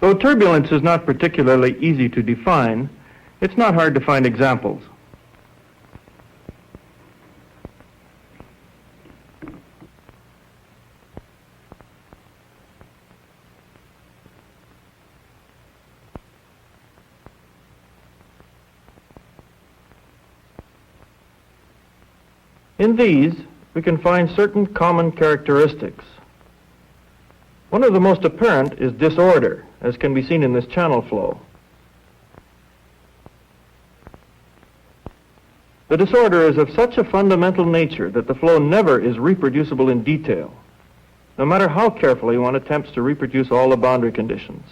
Though turbulence is not particularly easy to define, it's not hard to find examples. In these, we can find certain common characteristics. One of the most apparent is disorder, as can be seen in this channel flow. The disorder is of such a fundamental nature that the flow never is reproducible in detail, no matter how carefully one attempts to reproduce all the boundary conditions.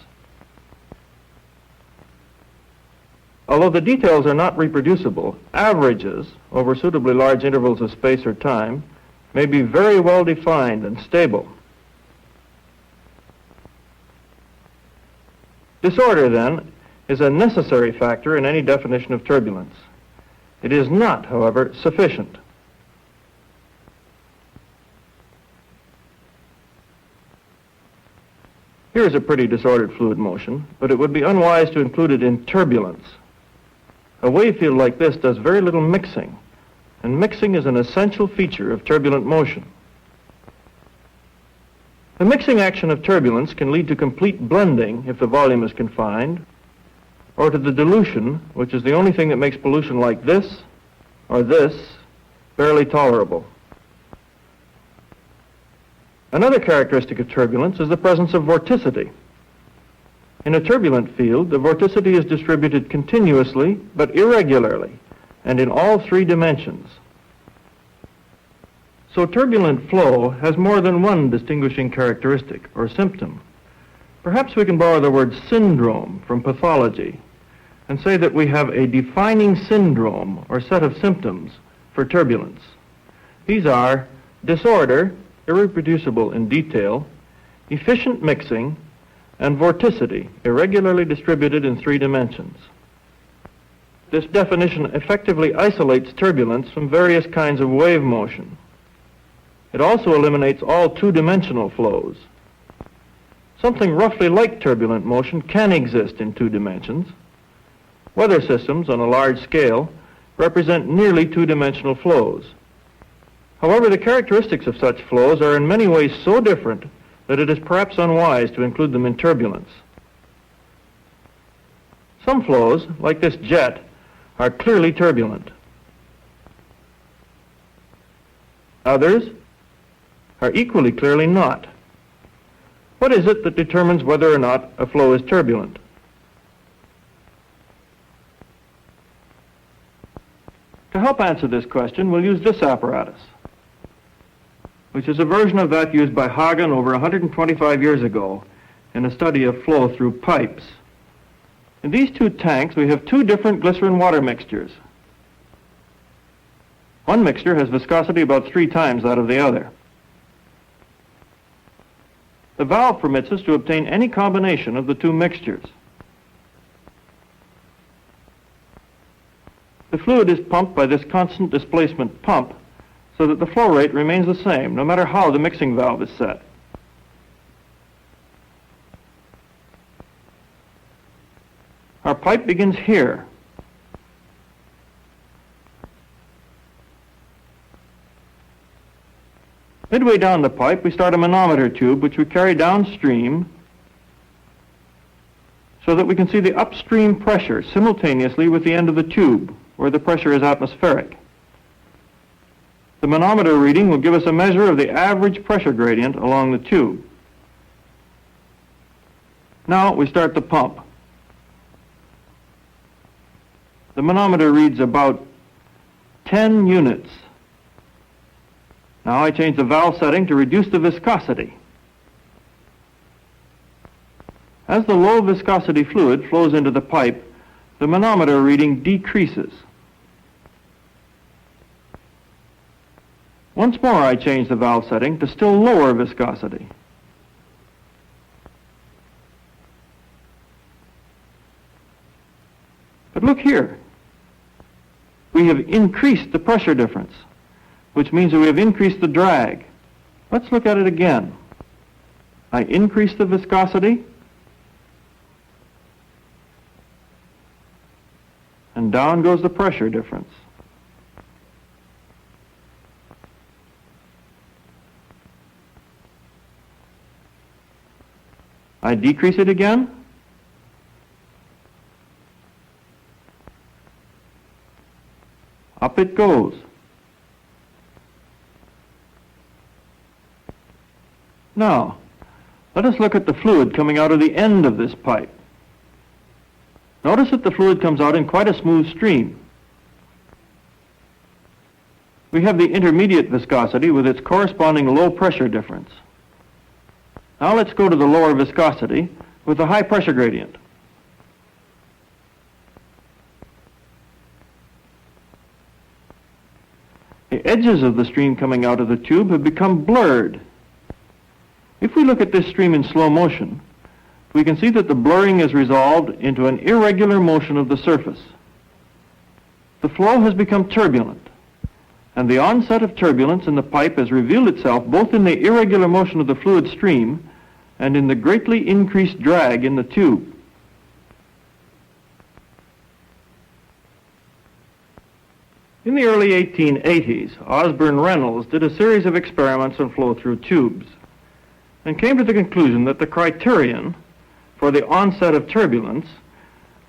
Although the details are not reproducible, averages over suitably large intervals of space or time may be very well defined and stable. Disorder, then, is a necessary factor in any definition of turbulence. It is not, however, sufficient. Here is a pretty disordered fluid motion, but it would be unwise to include it in turbulence. A wave field like this does very little mixing, and mixing is an essential feature of turbulent motion. The mixing action of turbulence can lead to complete blending if the volume is confined, or to the dilution, which is the only thing that makes pollution like this or this barely tolerable. Another characteristic of turbulence is the presence of vorticity. In a turbulent field, the vorticity is distributed continuously but irregularly and in all three dimensions. So turbulent flow has more than one distinguishing characteristic or symptom. Perhaps we can borrow the word syndrome from pathology and say that we have a defining syndrome or set of symptoms for turbulence. These are disorder, irreproducible in detail, efficient mixing, and vorticity, irregularly distributed in three dimensions. This definition effectively isolates turbulence from various kinds of wave motion. It also eliminates all two-dimensional flows. Something roughly like turbulent motion can exist in two dimensions. Weather systems on a large scale represent nearly two-dimensional flows. However, the characteristics of such flows are in many ways so different that it is perhaps unwise to include them in turbulence. Some flows, like this jet, are clearly turbulent. Others are equally clearly not. What is it that determines whether or not a flow is turbulent? To help answer this question, we'll use this apparatus, which is a version of that used by Hagen over 125 years ago in a study of flow through pipes. In these two tanks, we have two different glycerin-water mixtures. One mixture has viscosity about 3 times that of the other. The valve permits us to obtain any combination of the two mixtures. The fluid is pumped by this constant displacement pump so that the flow rate remains the same no matter how the mixing valve is set. Our pipe begins here. Midway down the pipe, we start a manometer tube which we carry downstream so that we can see the upstream pressure simultaneously with the end of the tube, where the pressure is atmospheric. The manometer reading will give us a measure of the average pressure gradient along the tube. Now we start the pump. The manometer reads about 10 units. Now I change the valve setting to reduce the viscosity. As the low viscosity fluid flows into the pipe, the manometer reading decreases. Once more I change the valve setting to still lower viscosity. But look here. We have increased the pressure difference, which means that we have increased the drag. Let's look at it again. I increase the viscosity, down goes the pressure difference. I decrease it again. Up it goes. Now, let us look at the fluid coming out of the end of this pipe. Notice that the fluid comes out in quite a smooth stream. We have the intermediate viscosity with its corresponding low pressure difference. Now let's go to the lower viscosity with the high pressure gradient. The edges of the stream coming out of the tube have become blurred. If we look at this stream in slow motion, we can see that the blurring is resolved into an irregular motion of the surface. The flow has become turbulent, and the onset of turbulence in the pipe has revealed itself both in the irregular motion of the fluid stream and in the greatly increased drag in the tube. In the early 1880s, Osborne Reynolds did a series of experiments on flow-through tubes and came to the conclusion that the criterion for the onset of turbulence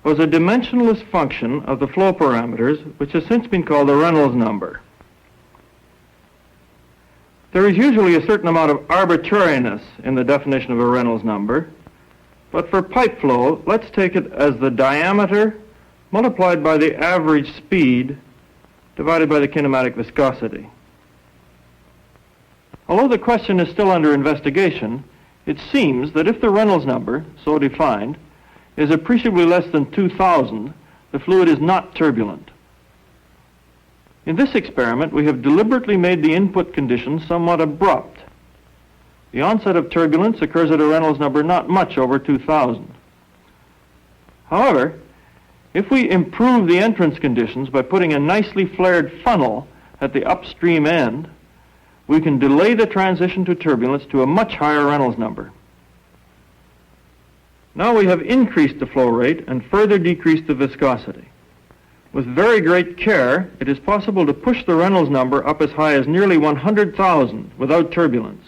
was a dimensionless function of the flow parameters, which has since been called the Reynolds number. There is usually a certain amount of arbitrariness in the definition of a Reynolds number, but for pipe flow, let's take it as the diameter multiplied by the average speed divided by the kinematic viscosity. Although the question is still under investigation, it seems that if the Reynolds number, so defined, is appreciably less than 2,000, the fluid is not turbulent. In this experiment, we have deliberately made the input conditions somewhat abrupt. The onset of turbulence occurs at a Reynolds number not much over 2,000. However, if we improve the entrance conditions by putting a nicely flared funnel at the upstream end, we can delay the transition to turbulence to a much higher Reynolds number. Now we have increased the flow rate and further decreased the viscosity. With very great care, it is possible to push the Reynolds number up as high as nearly 100,000 without turbulence.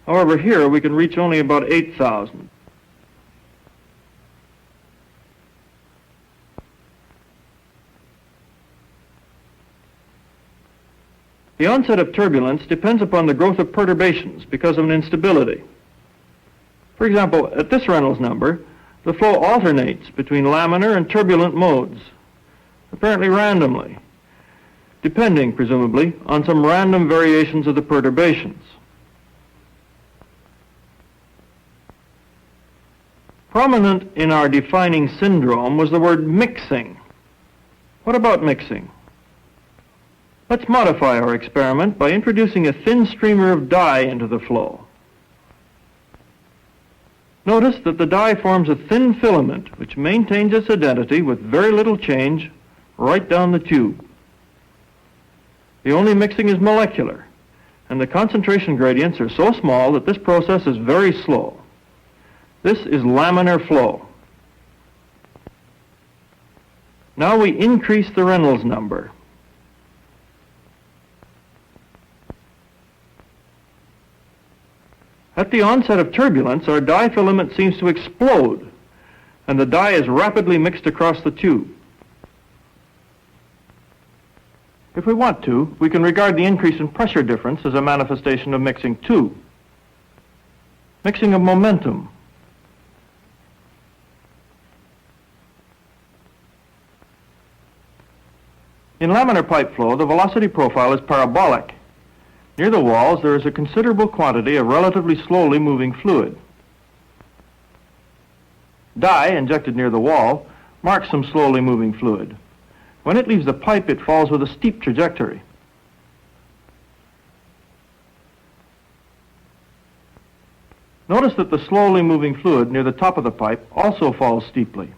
However, here we can reach only about 8,000. The onset of turbulence depends upon the growth of perturbations because of an instability. For example, at this Reynolds number, the flow alternates between laminar and turbulent modes, apparently randomly, depending, presumably, on some random variations of the perturbations. Prominent in our defining syndrome was the word mixing. What about mixing? Let's modify our experiment by introducing a thin streamer of dye into the flow. Notice that the dye forms a thin filament which maintains its identity with very little change right down the tube. The only mixing is molecular, and the concentration gradients are so small that this process is very slow. This is laminar flow. Now we increase the Reynolds number. At the onset of turbulence, our dye filament seems to explode, and the dye is rapidly mixed across the tube. If we want to, we can regard the increase in pressure difference as a manifestation of mixing too. Mixing of momentum. In laminar pipe flow, the velocity profile is parabolic. Near the walls, there is a considerable quantity of relatively slowly moving fluid. Dye, injected near the wall, marks some slowly moving fluid. When it leaves the pipe, it falls with a steep trajectory. Notice that the slowly moving fluid near the top of the pipe also falls steeply.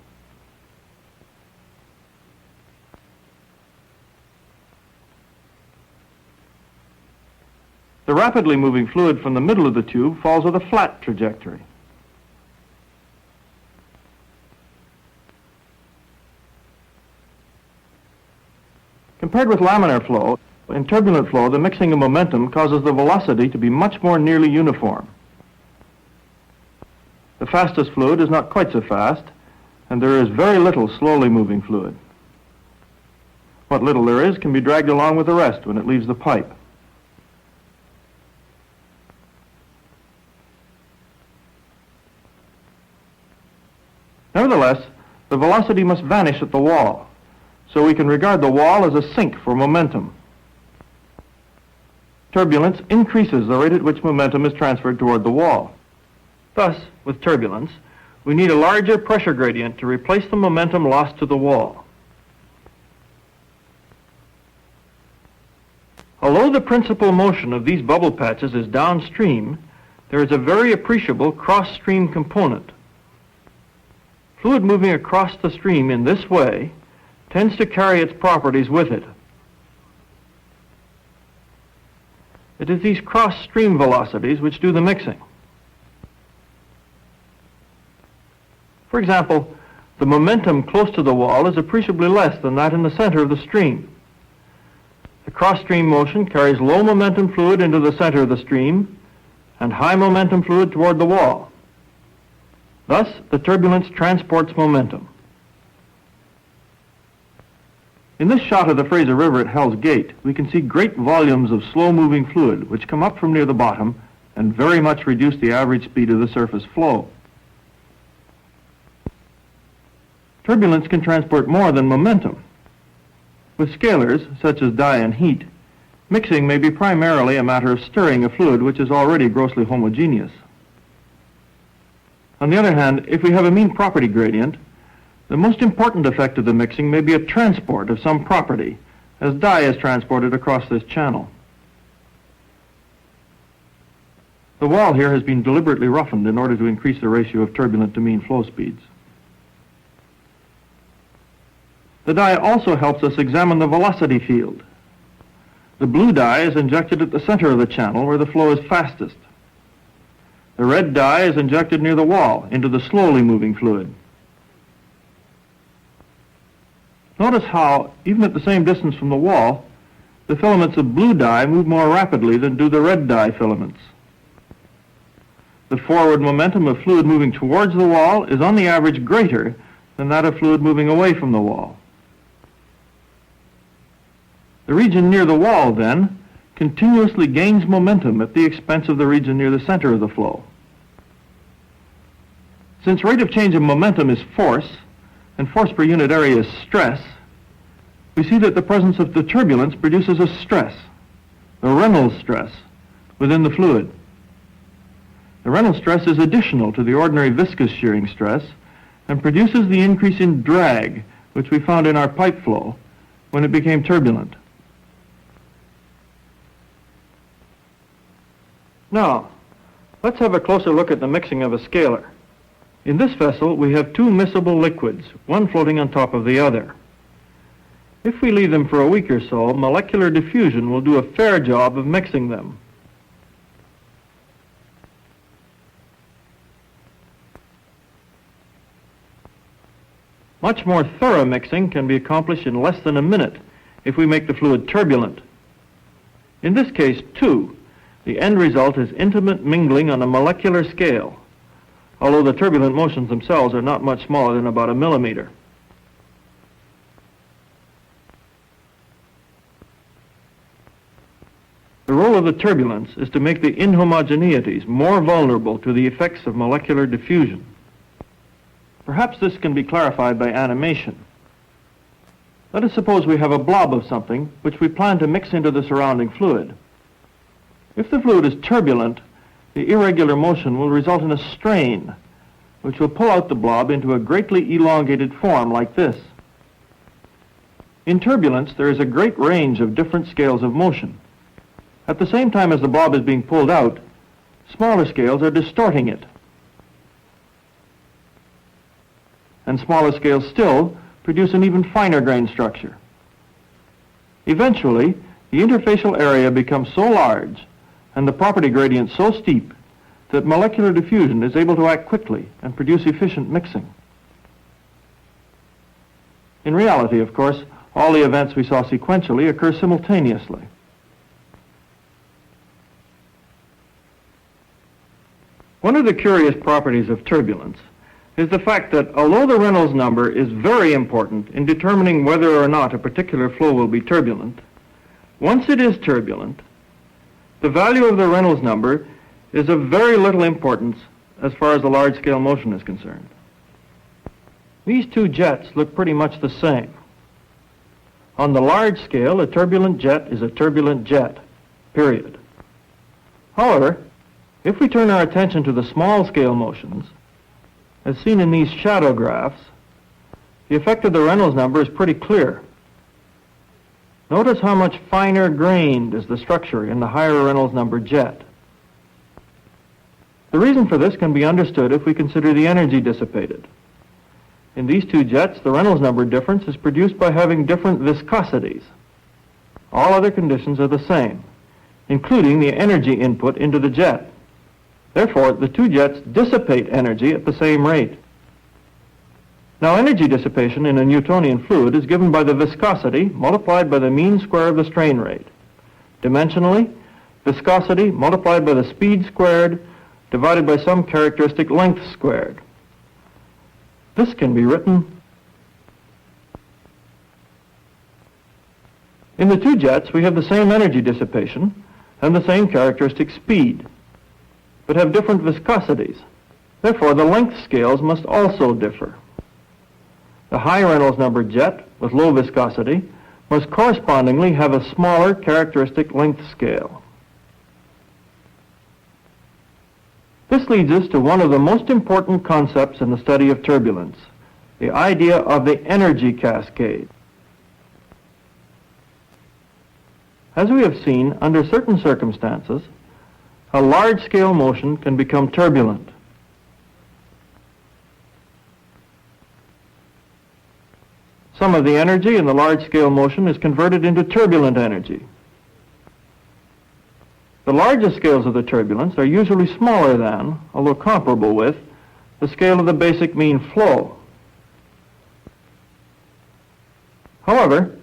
The rapidly moving fluid from the middle of the tube falls with a flat trajectory. Compared with laminar flow, in turbulent flow, the mixing of momentum causes the velocity to be much more nearly uniform. The fastest fluid is not quite so fast, and there is very little slowly moving fluid. What little there is can be dragged along with the rest when it leaves the pipe. Nevertheless, the velocity must vanish at the wall, so we can regard the wall as a sink for momentum. Turbulence increases the rate at which momentum is transferred toward the wall. Thus, with turbulence, we need a larger pressure gradient to replace the momentum lost to the wall. Although the principal motion of these bubble patches is downstream, there is a very appreciable cross-stream component. Fluid moving across the stream in this way tends to carry its properties with it. It is these cross-stream velocities which do the mixing. For example, the momentum close to the wall is appreciably less than that in the center of the stream. The cross-stream motion carries low momentum fluid into the center of the stream and high momentum fluid toward the wall. Thus, the turbulence transports momentum. In this shot of the Fraser River at Hell's Gate, we can see great volumes of slow-moving fluid which come up from near the bottom and very much reduce the average speed of the surface flow. Turbulence can transport more than momentum. With scalars, such as dye and heat, mixing may be primarily a matter of stirring a fluid which is already grossly homogeneous. On the other hand, if we have a mean property gradient, the most important effect of the mixing may be a transport of some property, as dye is transported across this channel. The wall here has been deliberately roughened in order to increase the ratio of turbulent to mean flow speeds. The dye also helps us examine the velocity field. The blue dye is injected at the center of the channel where the flow is fastest. The red dye is injected near the wall into the slowly moving fluid. Notice how, even at the same distance from the wall, the filaments of blue dye move more rapidly than do the red dye filaments. The forward momentum of fluid moving towards the wall is on the average greater than that of fluid moving away from the wall. The region near the wall, then, continuously gains momentum at the expense of the region near the center of the flow. Since rate of change of momentum is force, and force per unit area is stress, we see that the presence of the turbulence produces a stress, the Reynolds stress, within the fluid. The Reynolds stress is additional to the ordinary viscous shearing stress and produces the increase in drag, which we found in our pipe flow when it became turbulent. Now, let's have a closer look at the mixing of a scalar. In this vessel, we have two miscible liquids, one floating on top of the other. If we leave them for a week or so, molecular diffusion will do a fair job of mixing them. Much more thorough mixing can be accomplished in less than a minute if we make the fluid turbulent. In this case, too, the end result is intimate mingling on a molecular scale, although the turbulent motions themselves are not much smaller than about a millimeter. The role of the turbulence is to make the inhomogeneities more vulnerable to the effects of molecular diffusion. Perhaps this can be clarified by animation. Let us suppose we have a blob of something which we plan to mix into the surrounding fluid. If the fluid is turbulent, the irregular motion will result in a strain, which will pull out the blob into a greatly elongated form like this. In turbulence, there is a great range of different scales of motion. At the same time as the blob is being pulled out, smaller scales are distorting it. And smaller scales still produce an even finer grain structure. Eventually, the interfacial area becomes so large and the property gradient so steep that molecular diffusion is able to act quickly and produce efficient mixing. In reality, of course, all the events we saw sequentially occur simultaneously. One of the curious properties of turbulence is the fact that although the Reynolds number is very important in determining whether or not a particular flow will be turbulent, once it is turbulent, the value of the Reynolds number is of very little importance as far as the large-scale motion is concerned. These two jets look pretty much the same. On the large scale, a turbulent jet is a turbulent jet, period. However, if we turn our attention to the small-scale motions, as seen in these shadow graphs, the effect of the Reynolds number is pretty clear. Notice how much finer grained is the structure in the higher Reynolds number jet. The reason for this can be understood if we consider the energy dissipated. In these two jets, the Reynolds number difference is produced by having different viscosities. All other conditions are the same, including the energy input into the jet. Therefore, the two jets dissipate energy at the same rate. Now, energy dissipation in a Newtonian fluid is given by the viscosity multiplied by the mean square of the strain rate. Dimensionally, viscosity multiplied by the speed squared divided by some characteristic length squared. This can be written. In the two jets, we have the same energy dissipation and the same characteristic speed, but have different viscosities. Therefore, the length scales must also differ. The high Reynolds number jet with low viscosity must correspondingly have a smaller characteristic length scale. This leads us to one of the most important concepts in the study of turbulence, the idea of the energy cascade. As we have seen, under certain circumstances, a large-scale motion can become turbulent. Some of the energy in the large-scale motion is converted into turbulent energy. The largest scales of the turbulence are usually smaller than, although comparable with, the scale of the basic mean flow. However,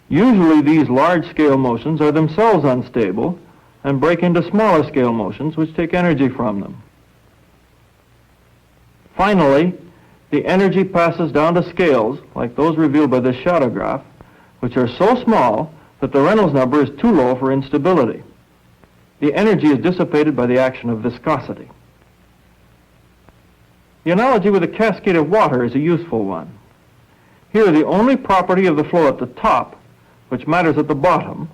usually these large-scale motions are themselves unstable and break into smaller-scale motions which take energy from them. Finally, the energy passes down to scales, like those revealed by this shadow graph, which are so small that the Reynolds number is too low for instability. The energy is dissipated by the action of viscosity. The analogy with a cascade of water is a useful one. Here, the only property of the flow at the top, which matters at the bottom,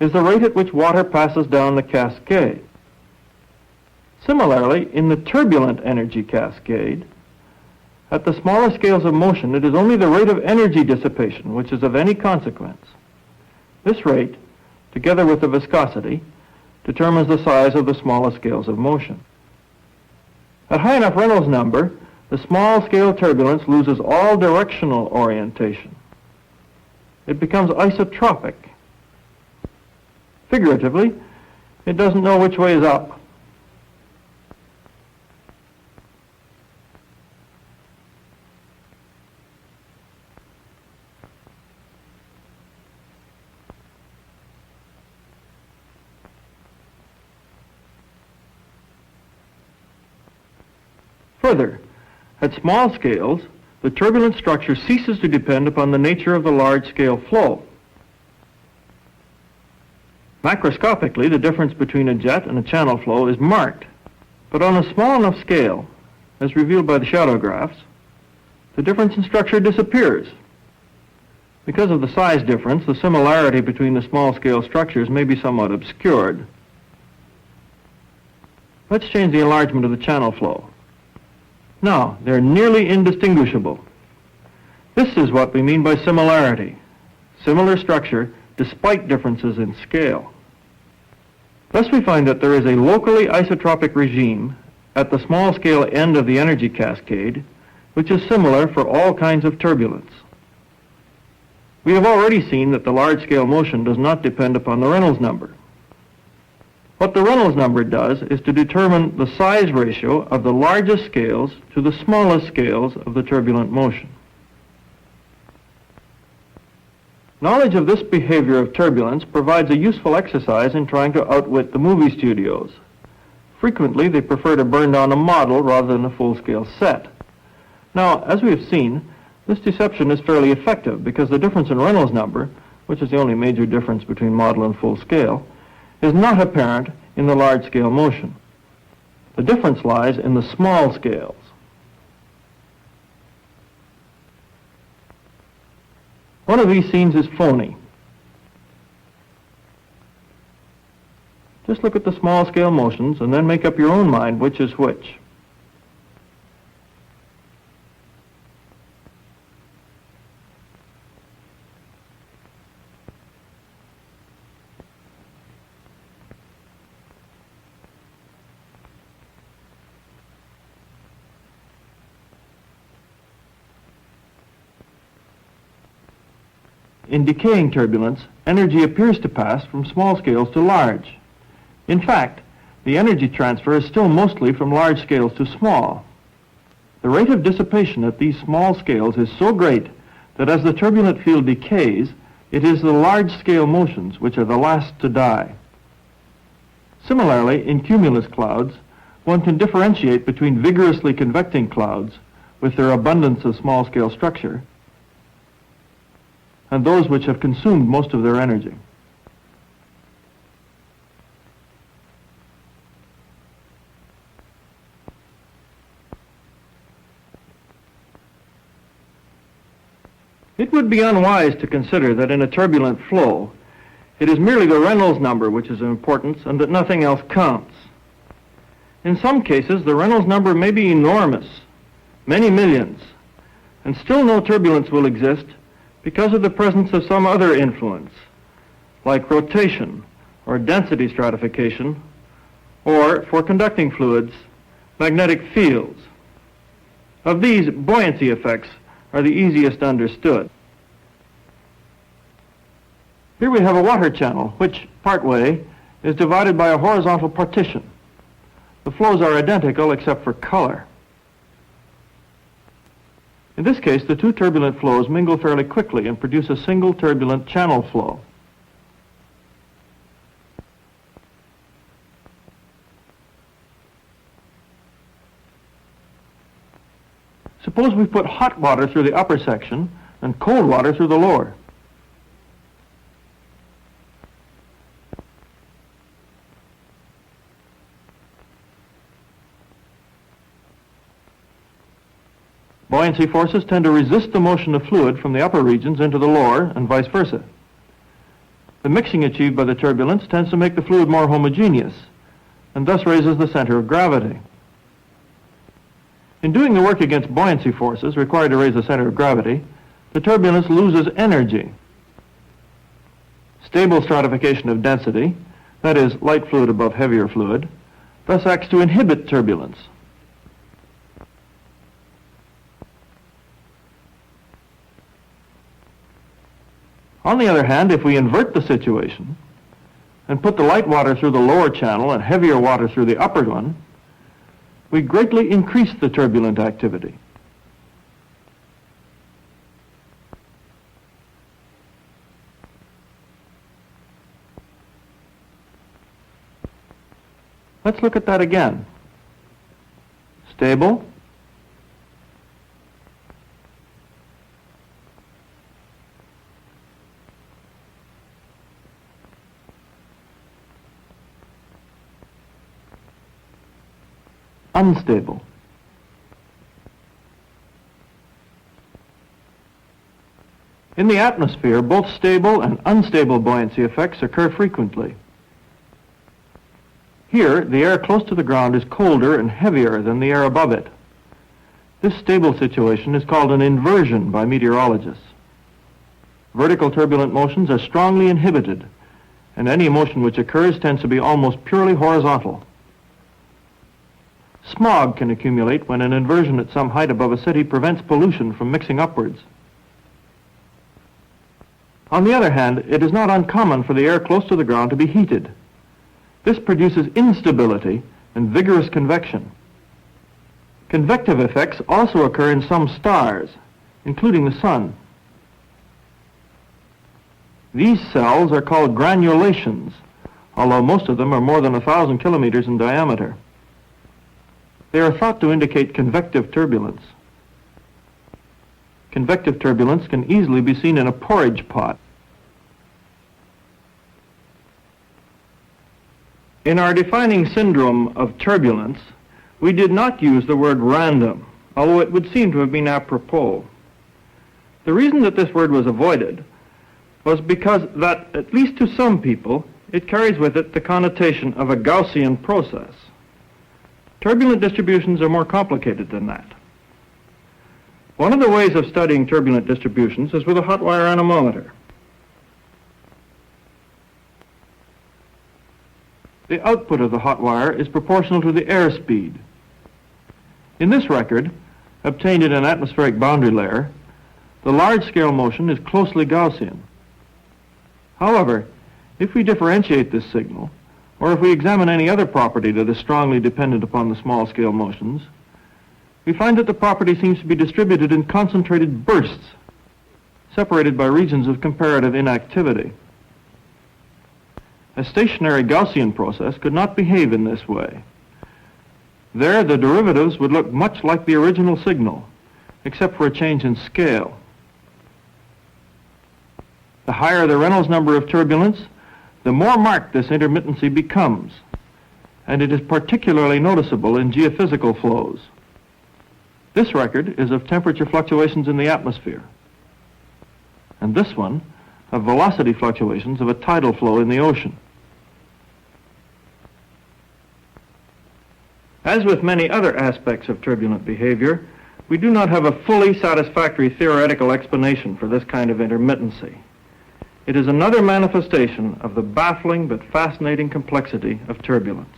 is the rate at which water passes down the cascade. Similarly, in the turbulent energy cascade, at the smaller scales of motion, it is only the rate of energy dissipation which is of any consequence. This rate, together with the viscosity, determines the size of the smallest scales of motion. At high enough Reynolds number, the small-scale turbulence loses all directional orientation. It becomes isotropic. Figuratively, it doesn't know which way is up. Further, at small scales, the turbulent structure ceases to depend upon the nature of the large-scale flow. Macroscopically, the difference between a jet and a channel flow is marked, but on a small enough scale, as revealed by the shadow graphs, the difference in structure disappears. Because of the size difference, the similarity between the small-scale structures may be somewhat obscured. Let's change the enlargement of the channel flow. Now, they're nearly indistinguishable. This is what we mean by similarity. Similar structure despite differences in scale. Thus we find that there is a locally isotropic regime at the small-scale end of the energy cascade, which is similar for all kinds of turbulence. We have already seen that the large-scale motion does not depend upon the Reynolds number. What the Reynolds number does is to determine the size ratio of the largest scales to the smallest scales of the turbulent motion. Knowledge of this behavior of turbulence provides a useful exercise in trying to outwit the movie studios. Frequently, they prefer to burn down a model rather than a full-scale set. Now, as we have seen, this deception is fairly effective because the difference in Reynolds number, which is the only major difference between model and full scale, is not apparent in the large-scale motion. The difference lies in the small scales. One of these scenes is phony. Just look at the small-scale motions and then make up your own mind which is which. In decaying turbulence, energy appears to pass from small scales to large. In fact, the energy transfer is still mostly from large scales to small. The rate of dissipation at these small scales is so great that as the turbulent field decays, it is the large-scale motions which are the last to die. Similarly, in cumulus clouds, one can differentiate between vigorously convecting clouds with their abundance of small-scale structure and those which have consumed most of their energy. It would be unwise to consider that in a turbulent flow, it is merely the Reynolds number which is of importance and that nothing else counts. In some cases, the Reynolds number may be enormous, many millions, and still no turbulence will exist because of the presence of some other influence, like rotation or density stratification, or, for conducting fluids, magnetic fields. Of these, buoyancy effects are the easiest understood. Here we have a water channel, which, partway, is divided by a horizontal partition. The flows are identical except for color. In this case, the two turbulent flows mingle fairly quickly and produce a single turbulent channel flow. Suppose we put hot water through the upper section and cold water through the lower. Buoyancy forces tend to resist the motion of fluid from the upper regions into the lower and vice versa. The mixing achieved by the turbulence tends to make the fluid more homogeneous and thus raises the center of gravity. In doing the work against buoyancy forces required to raise the center of gravity, the turbulence loses energy. Stable stratification of density, that is, light fluid above heavier fluid, thus acts to inhibit turbulence. On the other hand, if we invert the situation and put the light water through the lower channel and heavier water through the upper one, we greatly increase the turbulent activity. Let's look at that again. Stable. Unstable. In the atmosphere, both stable and unstable buoyancy effects occur frequently. Here, the air close to the ground is colder and heavier than the air above it. This stable situation is called an inversion by meteorologists. Vertical turbulent motions are strongly inhibited, and any motion which occurs tends to be almost purely horizontal. Smog can accumulate when an inversion at some height above a city prevents pollution from mixing upwards. On the other hand, it is not uncommon for the air close to the ground to be heated. This produces instability and vigorous convection. Convective effects also occur in some stars, including the sun. These cells are called granulations, although most of them are more than 1,000 kilometers in diameter. They are thought to indicate convective turbulence. Convective turbulence can easily be seen in a porridge pot. In our defining syndrome of turbulence, we did not use the word random, although it would seem to have been apropos. The reason that this word was avoided was because that, at least to some people, it carries with it the connotation of a Gaussian process. Turbulent distributions are more complicated than that. One of the ways of studying turbulent distributions is with a hot wire anemometer. The output of the hot wire is proportional to the airspeed. In this record, obtained in an atmospheric boundary layer, the large-scale motion is closely Gaussian. However, if we differentiate this signal, or if we examine any other property that is strongly dependent upon the small-scale motions, we find that the property seems to be distributed in concentrated bursts, separated by regions of comparative inactivity. A stationary Gaussian process could not behave in this way. There, the derivatives would look much like the original signal, except for a change in scale. The higher the Reynolds number of turbulence, the more marked this intermittency becomes, and it is particularly noticeable in geophysical flows. This record is of temperature fluctuations in the atmosphere, and this one of velocity fluctuations of a tidal flow in the ocean. As with many other aspects of turbulent behavior, we do not have a fully satisfactory theoretical explanation for this kind of intermittency. It is another manifestation of the baffling but fascinating complexity of turbulence.